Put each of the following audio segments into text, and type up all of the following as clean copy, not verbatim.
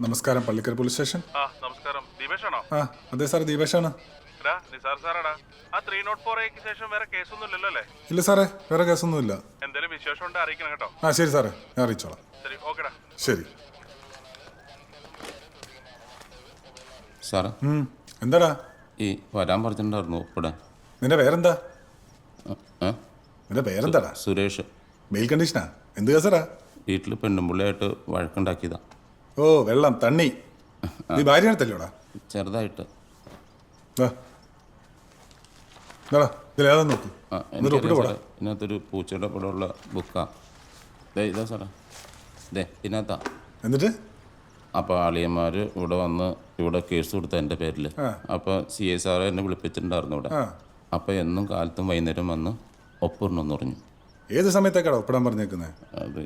നമസ്കാരം, Pallikkara police station. നമസ്കാരം. ദീപേഷാണോ? അതെ സാർ, ദീപേഷാണ്. നിസാർ സാറാടാ. ആ 304 ശേഷം വേറെ കേസൊന്നും ഇല്ലല്ലോ അല്ലേ? ഇല്ല സാറേ, വേറെ കേസൊന്നുമില്ല. എന്തെങ്കിലും വിശേഷം ഉണ്ട് അറിയിക്കണം കേട്ടോ. ശരി സാറേ, ഞാൻ അറിയിച്ചോളാം. ശരി, ഓക്കെടാ. ശരി സാറേ. എന്താടാ? ഈ വരാൻ പറഞ്ഞിട്ടുണ്ടായിരുന്നു ഒപ്പിടാൻ. നിന്റെ പേരെന്താ? നിന്റെ പേരെന്താടാ? സുരേഷ്. മെയിൽ കണ്ടീഷനാ? എന്ത് കേസറാ? വീട്ടിൽ പെണ്ണുമ്പിള്ളയായിട്ട് വഴക്കുണ്ടാക്കിയതാ. ഓ, വെള്ളം തണ്ണി. നീ ഭാര്യ അടുത്തല്ലോടാ? ചെറുതായിട്ട്. ഇതിലേതാ നോക്ക്. ഇതിനകത്തൊരു പൂച്ചയുടെ പടമുള്ള ബുക്കാ. ഇതാ സാറേ, ഇതേ ഇതിനകത്താ. എന്നിട്ട് അപ്പോൾ അളിയന്മാർ ഇവിടെ വന്ന് ഇവിടെ കേസ് കൊടുത്ത എൻ്റെ പേരിൽ. അപ്പോൾ CI സാറ് എന്നെ വിളിപ്പിച്ചിട്ടുണ്ടായിരുന്നു ഇവിടെ. അപ്പോൾ എന്നും കാലത്തും വൈകുന്നേരം വന്ന് ഒപ്പിടണമെന്ന് പറഞ്ഞു. ഏത് സമയത്തേക്കാണ് ഒപ്പിടാൻ പറഞ്ഞേക്കുന്നത്? അത്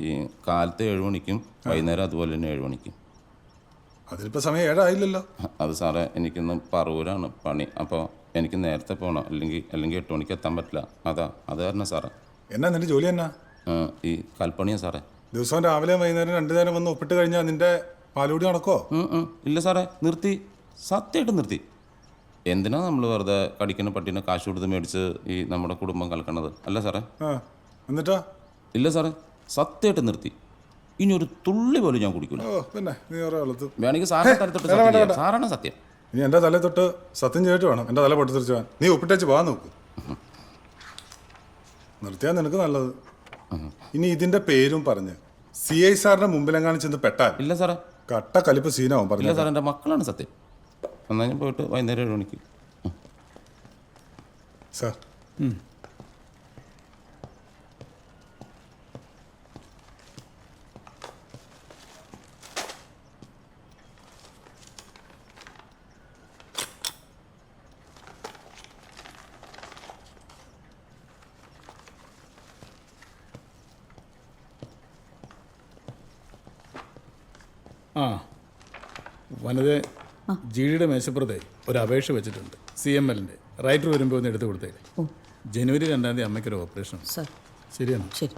ഈ കാലത്ത് 7 മണിക്കും വൈകുന്നേരം അതുപോലെ തന്നെ 7 മണിക്കും. അതിലിപ്പോൾ സമയം 7 ആയില്ലല്ലോ. അത് സാറേ, എനിക്കിന്ന് പറവൂരാണ് പണി. അപ്പോൾ എനിക്ക് നേരത്തെ പോകണം, അല്ലെങ്കിൽ 8 മണിക്ക് എത്താൻ പറ്റില്ല. അത് കാരണം സാറേ. എന്നാ നിന്റെ ജോലി എന്നാ? ഈ കൽപ്പണിയാ സാറേ. ദിവസവും രാവിലെ വൈകുന്നേരം 2 നേരം വന്ന് ഒപ്പിട്ട് കഴിഞ്ഞാൽ നിന്റെ പാലുകൂടി നടക്കോ? ഇല്ല സാറേ, നിർത്തി. സത്യമായിട്ട് നിർത്തി. എന്തിനാ നമ്മൾ വെറുതെ കടിക്കുന്ന പട്ടീനെ കാശ് കൊടുത്ത് മേടിച്ച് ഈ നമ്മുടെ കുടുംബം കലക്കണത്? അല്ല സാറേ. എന്നിട്ടാ? ഇല്ല സാറേ, സത്യമായിട്ട് നിർത്തി. ഇനി ഒരു തുള്ളി പോലും ഞാൻ കുടിക്കില്ല. വേണമെങ്കിൽ സാറിന്റെ തലത്തൊട്ട് സാറാണ് സത്യം. ഇനി എൻ്റെ തലയിൽ തൊട്ട് സത്യം ചെയ്തിട്ട് വേണം എൻ്റെ തല പൊട്ടിത്തെറിച്ച് പോകാൻ. നീ ഒപ്പിട്ടേച്ച് പോകാൻ നോക്ക്. നിർത്തിയാൽ നിനക്ക് നല്ലത്. ഇനി ഇതിന്റെ പേരും പറഞ്ഞ് CI സാറിന്റെ മുമ്പിലെങ്ങാനും ചെന്ന് പെട്ടാൽ ഇല്ല സാറേ, കട്ട കലിപ്പ് സീനാവും. പറഞ്ഞില്ല സാർ, എൻ്റെ മക്കളാണ് സത്യം. എന്നാൽ ഞാൻ പോയിട്ട് വൈകുന്നേരം 7 മണിക്ക്. സാർ വനത GDയുടെ മേശപ്പുറത്തെ ഒരു അപേക്ഷ വെച്ചിട്ടുണ്ട്. CMLൻ്റെ റൈറ്റർ വരുമ്പോൾ ഒന്ന് എടുത്തു കൊടുത്തേ. ജനുവരി 2-ാം തീയതി അമ്മയ്ക്കൊരു ഓപ്പറേഷൻ. ശരിയാണ്? ശരി.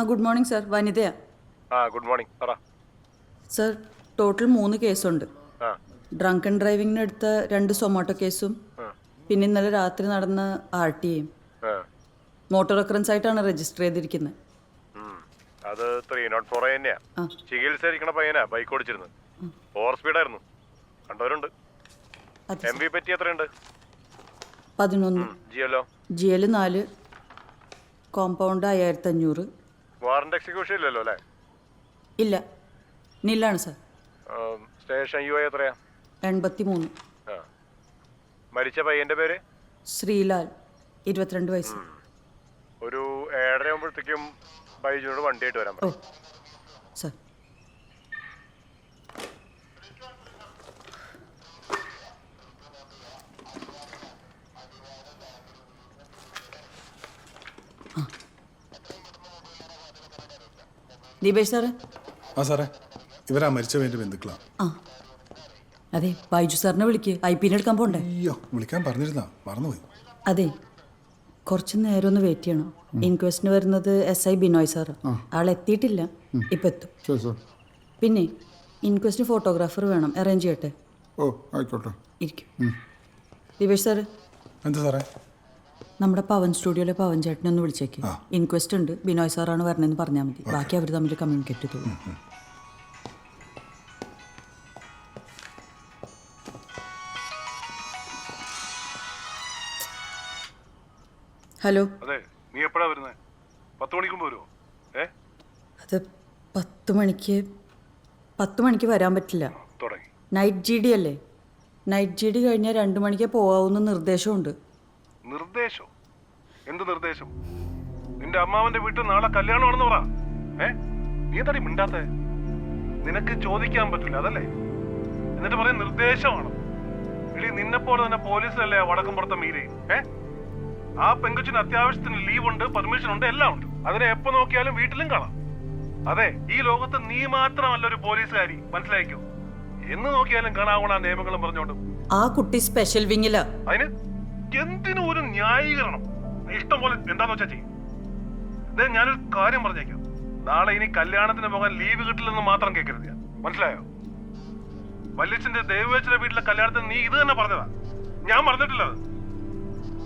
ഗുഡ് മോർണിംഗ് സാർ, വനിതയാ. Good morning. പറ സാർ, ടോട്ടൽ 3 കേസുണ്ട്. ഡ്രങ്ക് ആൻഡ് ഡ്രൈവിംഗിന് എടുത്ത 2 സൊമാറ്റോ കേസും പിന്നെ ഇന്നലെ രാത്രി നടന്ന RTAയും മോട്ടോർ ഒക്കറൻസ് ആയിട്ടാണ് രജിസ്റ്റർ ചെയ്തിരിക്കുന്നത്. അത് 304 തന്നെയാ. ചികിത്സ പയ്യനാ ബൈക്ക് ഓടിച്ചിരുന്നത്. ഓവർ സ്പീഡായിരുന്നു. കണ്ടവരുണ്ട്. MV പറ്റി എത്രയുണ്ട്? 11. GL 4. കോമ്പൗണ്ട് 5500. വാറന്റ് എക്സിക്യൂഷൻ ഇല്ലല്ലോ അല്ലേ? ഇല്ല, നില്ലാണ് സാർ. സ്റ്റേഷൻ UI എത്രയാ? 83. മരിച്ച പയ്യന്റെ പേര്? ശ്രീലാൽ, 22 വയസ്സ്. ഒരു 7:30 ആകുമ്പോഴത്തേക്കും ബൈജുനോട് വണ്ടിയായിട്ട് വരാൻ പറ്റും. സാർ. ദീപേഷ് സാറ്. സാറേ, ഇവരാ മരിച്ചവൻ്റെ ബന്ധുക്കളാ. അതെ, ബൈജു സാറിനെ വിളിക്ക്. IP എടുക്കാൻ പോണ്ടേ? അയ്യോ, വിളിക്കാൻ പറഞ്ഞിരുന്നാ, മറന്നുപോയി. അതെ, കുറച്ച് നേരം ഒന്ന് വെയിറ്റ് ചെയ്യണം. ഇൻക്വസ്റ്റിന് വരുന്നത് SI ബിനോയ് സാറ്. ആൾ എത്തിയിട്ടില്ല, ഇപ്പം എത്തും. പിന്നെ ഇൻക്വസ്റ്റിന് ഫോട്ടോഗ്രാഫർ വേണം, അറേഞ്ച് ചെയ്യട്ടെ? ആയിക്കോട്ടെ. ഇരിക്കും. ദീപേഷ് സാറ്. എന്താ സാറേ? നമ്മുടെ പവൻ സ്റ്റുഡിയോയിലെ പവൻ ചേട്ടനെ ഒന്ന് വിളിച്ചേക്ക്. ഇൻക്വസ്റ്റ് ഉണ്ട്, ബിനോയ് സാറാണ് വരണമെന്ന് പറഞ്ഞാൽ മതി. ബാക്കി അവർ തമ്മിൽ കമ്മ്യൂണിക്കേറ്റ് ചെയ്തോളൂ. ഹലോ. നീ എപ്പോഴാ വരുന്നത്? 10 മണിക്ക് വരുമോ? അത് 10 മണിക്ക് വരാൻ പറ്റില്ല. നൈറ്റ് GD അല്ലേ? നൈറ്റ് GD കഴിഞ്ഞാൽ 2 മണിക്ക് പോകാവുന്ന നിർദ്ദേശമുണ്ട്. നിർദ്ദേശം? എന്ത് നിർദ്ദേശം? നിന്റെ അമ്മാവന്റെ വീട്ടിൽ നാളെ കല്യാണമാണെന്ന് പറ. നീ എന്താടി മിണ്ടാത്തെ? നിനക്ക് ചോദിക്കാൻ പറ്റില്ല അതല്ലേ? എന്നിട്ട് പറയും നിർദ്ദേശമാണ്. ഇനി നിന്നെപ്പോലെ തന്നെ പോലീസിലല്ലേ വടക്കുംപുറത്തെ മീരയും. ആ പെങ്കൊച്ചിന് അത്യാവശ്യത്തിന് ലീവ് ഉണ്ട്, പെർമിഷൻ ഉണ്ട്, എല്ലാം ഉണ്ട്. അതിനെ എപ്പോ നോക്കിയാലും വീട്ടിലും കാണാം. അതെ, ഈ ലോകത്ത് നീ മാത്രമല്ല ഒരു പോലീസുകാരി, മനസ്സിലായിക്കോ. എന്ന് നോക്കിയാലും കാണാവണ നിയമങ്ങളും പറഞ്ഞോണ്ട്. ആ കുട്ടി സ്പെഷ്യൽ വിങ്ങില. അതിന് എന്തിനും ഒരു ന്യായീകരണം. ഇഷ്ടം പോലെ എന്താന്ന് വെച്ചാ ചെയ്യും. ഞാനൊരു കാര്യം പറഞ്ഞേക്കാം, നാളെ ഇനി കല്യാണത്തിന് പോകാൻ ലീവ് കിട്ടില്ലെന്ന് മാത്രം കേൾക്കരുത്, മനസ്സിലായോ? വല്യച്ഛന്റെ ദേവവേച്ചിന്റെ വീട്ടിലെ കല്യാണത്തിന് നീ ഇത് തന്നെ പറഞ്ഞതാ, ഞാൻ പറഞ്ഞിട്ടില്ല. അത്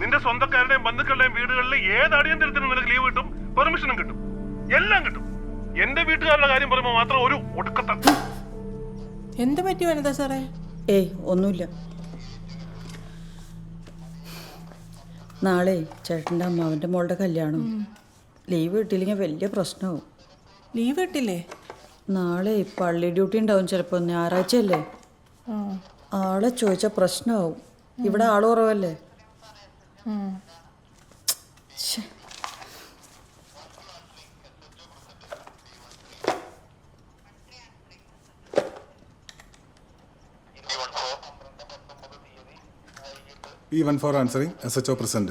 നിന്റെ സ്വന്തക്കാരുടെയും ബന്ധുക്കളുടെയും വീടുകളിൽ ഏത് അടിയന്തരത്തിനും നിനക്ക് ലീവ് കിട്ടും, പെർമിഷനും കിട്ടും, എല്ലാം കിട്ടും. എന്റെ വീട്ടുകാരുടെ കാര്യം പറയുമ്പോൾ മാത്രം ഒരു ഒടുക്കത്ത. എന്ത് പറ്റി വനിതാ സാറേ? ഏയ് ഒന്നുമില്ല. നാളെ ചേട്ടൻ്റെ അമ്മാവൻ്റെ മോളുടെ കല്യാണം. ലീവ് കിട്ടിയില്ലെങ്കിൽ വലിയ പ്രശ്നമാവും. ലീവ് കിട്ടില്ലേ? നാളെ പള്ളി ഡ്യൂട്ടി ഉണ്ടാവും, ചിലപ്പോൾ ഞായറാഴ്ച അല്ലേ. ആളെ ചോദിച്ചാൽ പ്രശ്നമാവും. ഇവിടെ ആള് കുറവല്ലേ. ശ്ശെ. E14 answering, SHO present.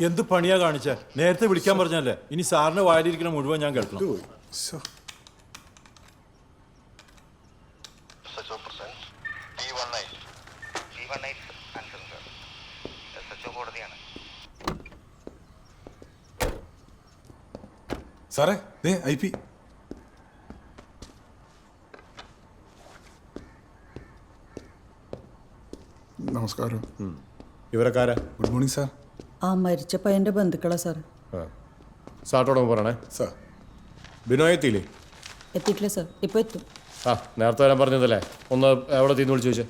എന്ത് പണിയാ കാണിച്ച? നേരത്തെ വിളിക്കാൻ പറഞ്ഞല്ലേ? ഇനി സാറിന് വായിലിരിക്കണ മുഴുവൻ ഞാൻ കേൾക്കണം. ശ്ശോ. സാറേ, ദേ IP. നമസ്കാരം. ഇവരക്കാരാ? Good morning sir. ആ മരിച്ച പയ്യൻ്റെ ബന്ധുക്കളാ സാർ. സാറിനോട് പറയണേ. സാർ ബിനോയ് എത്തിയില്ലേ? എത്തിയിട്ടില്ല സാർ, ഇപ്പോൾ എത്തും. ആ, നേരത്തെ വരാൻ പറഞ്ഞതല്ലേ? ഒന്ന് എവിടെ തീന്ന് വിളിച്ചു ചോദിച്ചേ.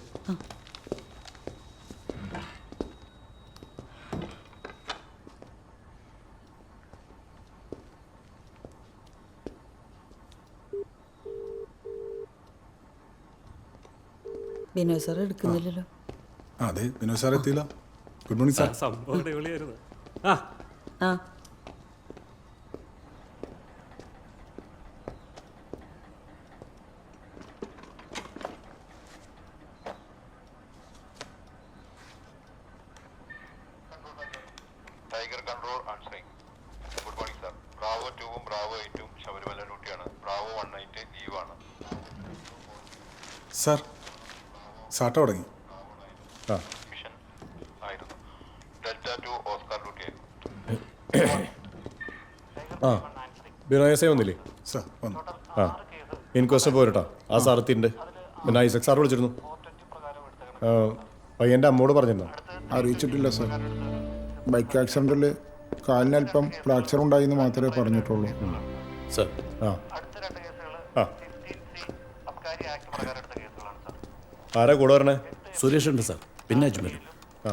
ബിനോയ് സാർ എടുക്കുന്നില്ലല്ലോ. അതെ, വിനോദ് സാർ എത്തിയില്ല. Good morning sir. ആ tiger control answering. Good morning sir. Bravo 2-ഉം ബ്രാവോ 8-ഉം ശബരിമല ഡ്യൂട്ടിയാണ്. ബ്രാവോ 1 നൈറ്റ് ലീവാണ്. സാർ സാട്ട തുടങ്ങി. മിഷൻ ആയിരുന്നു. Delta 2 Oscar duty. ആ, ബിനോയ് എസ് വന്നില്ലേ? സാർ വന്നു. ആ, ഇൻക്വസ്റ്റ് പോരട്ടോ. ആ സാർ എത്തിയിട്ടുണ്ട്. പിന്നെ ഐസക് സാർ വിളിച്ചിരുന്നു. പയ്യൻ്റെ അമ്മോട് പറഞ്ഞിരുന്നോ? അറിയിച്ചിട്ടില്ല സാർ. ബൈക്ക് ആക്സിഡൻറ്റിൽ കാലിനല്പം ഫ്രാക്ചർ ഉണ്ടായിന്ന് മാത്രമേ പറഞ്ഞിട്ടുള്ളൂ. സാർ ആ ആ ആരാ കൂടെ വരണേ? സുരേഷ് ഉണ്ട് സാർ, പിന്നെ അജ്മൽ. ആ,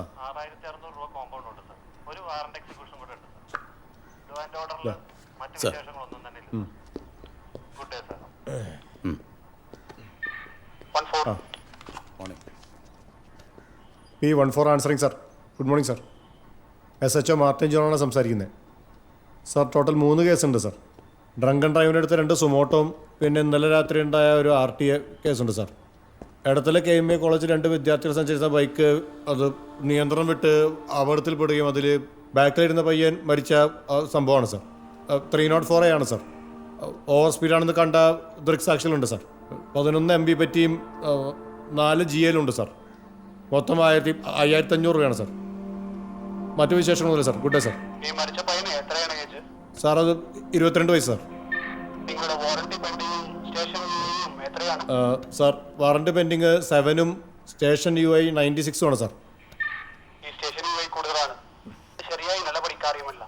sir P14 answering sir. Good morning sir. SHO Martin ജോണാണ് സംസാരിക്കുന്നത്. സാർ, ടോട്ടൽ 3 കേസുണ്ട് സാർ. ഡ്രങ്ക് ആൻഡ് ഡ്രൈവിനെടുത്ത 2 സുമോട്ടോവും പിന്നെ ഇന്നലെ രാത്രി ഉണ്ടായ ഒരു RTA കേസുണ്ട് സാർ. ഇടത്തിലെ KMA കോളേജ് 2 വിദ്യാർത്ഥികൾ സഞ്ചരിച്ച ബൈക്ക് അത് നിയന്ത്രണം വിട്ട് അപകടത്തിൽപ്പെടുകയും അതിൽ ബാക്കിലിരുന്ന പയ്യൻ മരിച്ച സംഭവമാണ് സാർ. 304A ആണ് സാർ. ഓവർ സ്പീഡാണെന്ന് കണ്ട ദൃക്സാക്ഷികളുണ്ട് സാർ. 11 MB പറ്റിയും 4 GL സാർ. മൊത്തം 5500 രൂപയാണ് സാർ. മറ്റു വിശേഷങ്ങളൊന്നുമില്ല സാർ. Good day sir. ഈ മരിച്ച പയ്യന് എത്രയാണ് ഏജ്? സാർ, അത് 22 വയസ്സ് സാർ. നിങ്ങളുടെ വാറന്റി പെൻഡിങ്ങും സ്റ്റേഷൻ എത്രയാണ്? സാർ, വാറണ്ടി പെൻഡിങ് 7-ഉം സ്റ്റേഷൻ UI 96 ആണ് സാർ. ഈ സ്റ്റേഷൻ കൂടുതലാണ്. ശരിയായി നടപടിക്കാറിയുമല്ല.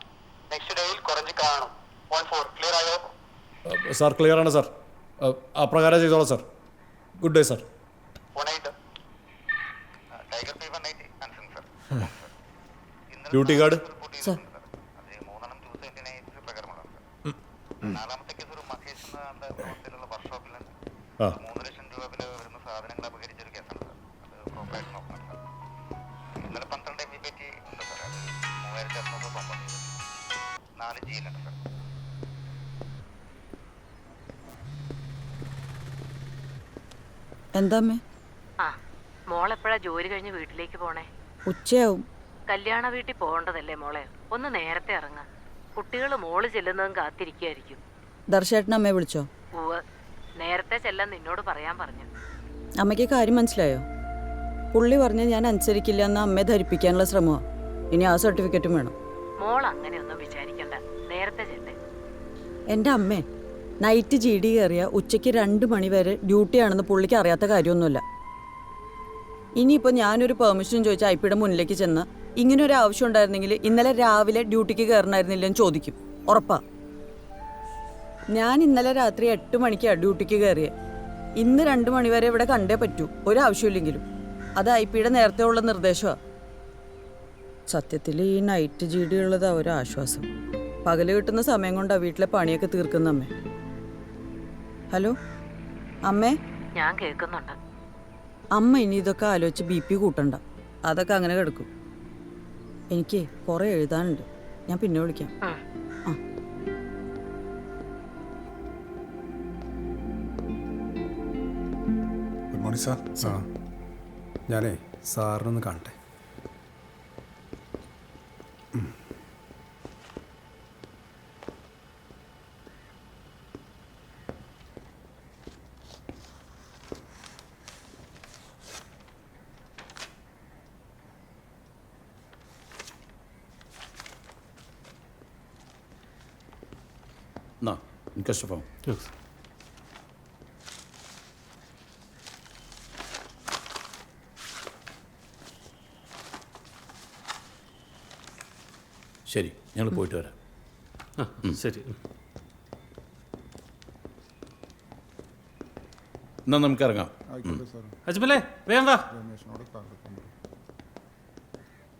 നെക്സ്റ്റ് ഡേയിൽ കുറഞ്ഞ് കാണും. 14 ക്ലിയർ ആയോ? സാർ, ക്ലിയർ ആണ് സാർ. അപ്രകാരം ചെയ്തോളാം sir. Good day sir. Tiger P190 answering sir. Duty card. Sir 3 പ്രകാരമുള്ളതാണ് സാർ. 4ാമത്തെ കേസ് ഒരു മഹേഷ് എന്ന പ്രവർത്തിയിലുള്ള വർക്ക്ഷോപ്പിൽ നിന്ന് ആ 3 ലക്ഷം രൂപ വില വരുന്ന സാധനങ്ങൾ അപകരിച്ചൊരു കേസാണ് സാർ. അത് പ്രോപ്പറായിട്ട് നോക്കണം സാർ. ഇന്നലെ 12 MB പറ്റി ഉണ്ട് സാർ. അത് 3600 കോമ്പൗണ്ട് ചെയ്തു. ചെയ്യുന്നുണ്ട് സർ. എന്താ അമ്മേ? ആ മോളെപ്പോഴാ ജോലി കഴിഞ്ഞ് വീട്ടിലേക്ക് പോണേ? ഉച്ചയാവും. കല്യാണ വീട്ടിൽ പോകേണ്ടതല്ലേ മോളെ? ഒന്ന് നേരത്തെ ഇറങ്ങ. കുട്ടികൾ മോള് ചെല്ലുന്നതും കാത്തിരിക്കായിരിക്കും. ദർശേട്ടൻ അമ്മയെ വിളിച്ചോ? ഉവ്വ്, നേരത്തെ ചെല്ലാൻ നിന്നോട് പറയാൻ പറഞ്ഞു. അമ്മയ്ക്ക് കാര്യം മനസ്സിലായോ? പുള്ളി പറഞ്ഞ് ഞാൻ അനുസരിക്കില്ല എന്ന് അമ്മയെ ധരിപ്പിക്കാനുള്ള ശ്രമമാണ്. ഇനി ആ സർട്ടിഫിക്കറ്റും വേണം. മോൾ അങ്ങനെയൊന്നും വിചാരിക്കണ്ട, നേരത്തെ ചെല്ലേ. എൻ്റെ അമ്മേ, നൈറ്റ് GD കയറിയ ഉച്ചയ്ക്ക് 2 മണി വരെ ഡ്യൂട്ടിയാണെന്ന് പുള്ളിക്ക് അറിയാത്ത കാര്യമൊന്നുമില്ല. ഇനിയിപ്പോൾ ഞാനൊരു പെർമിഷൻ ചോദിച്ചാൽ ഐപിയുടെ മുന്നിലേക്ക് ചെന്ന് ഇങ്ങനൊരു ആവശ്യം ഉണ്ടായിരുന്നെങ്കിൽ ഇന്നലെ രാവിലെ ഡ്യൂട്ടിക്ക് കയറണമായിരുന്നില്ലെന്ന് ചോദിക്കും. ഉറപ്പാ. ഞാൻ ഇന്നലെ രാത്രി 8 മണിക്കാണ് ഡ്യൂട്ടിക്ക് കയറിയത്. ഇന്ന് 2 മണി വരെ ഇവിടെ കണ്ടേ പറ്റൂ, ഒരാവശ്യമില്ലെങ്കിലും. അത് ഐപിയുടെ നേരത്തെ ഉള്ള നിർദ്ദേശമാണ്. സത്യത്തിൽ ഈ നൈറ്റ് GD ഉള്ളത് ഒരാശ്വാസം. പകല് കിട്ടുന്ന സമയം കൊണ്ടാണ് വീട്ടിലെ പണിയൊക്കെ തീർക്കുന്ന അമ്മേ. ഹലോ അമ്മേ? ഞാൻ കേൾക്കുന്നുണ്ട്. അമ്മ ഇനി ഇതൊക്കെ ആലോചിച്ച് BP കൂട്ടണ്ട. അതൊക്കെ അങ്ങനെ കിടക്കും. എനിക്ക് കുറേ എഴുതാനുണ്ട്. ഞാൻ പിന്നെ വിളിക്കാം. ആ. Good morning sir. ഞാനേ സാറിനൊന്ന് കാണട്ടെ. എന്നാ എനിക്ക് ഇഷ്ടം. ശരി, ഞങ്ങൾ പോയിട്ട് വരാം. ശരി. എന്നാൽ നമുക്ക് ഇറങ്ങാം. ആയിക്കോട്ടെ സാർ. അജ്മലേ വേഗം വാ. രമേശിനോട് കാർഡ്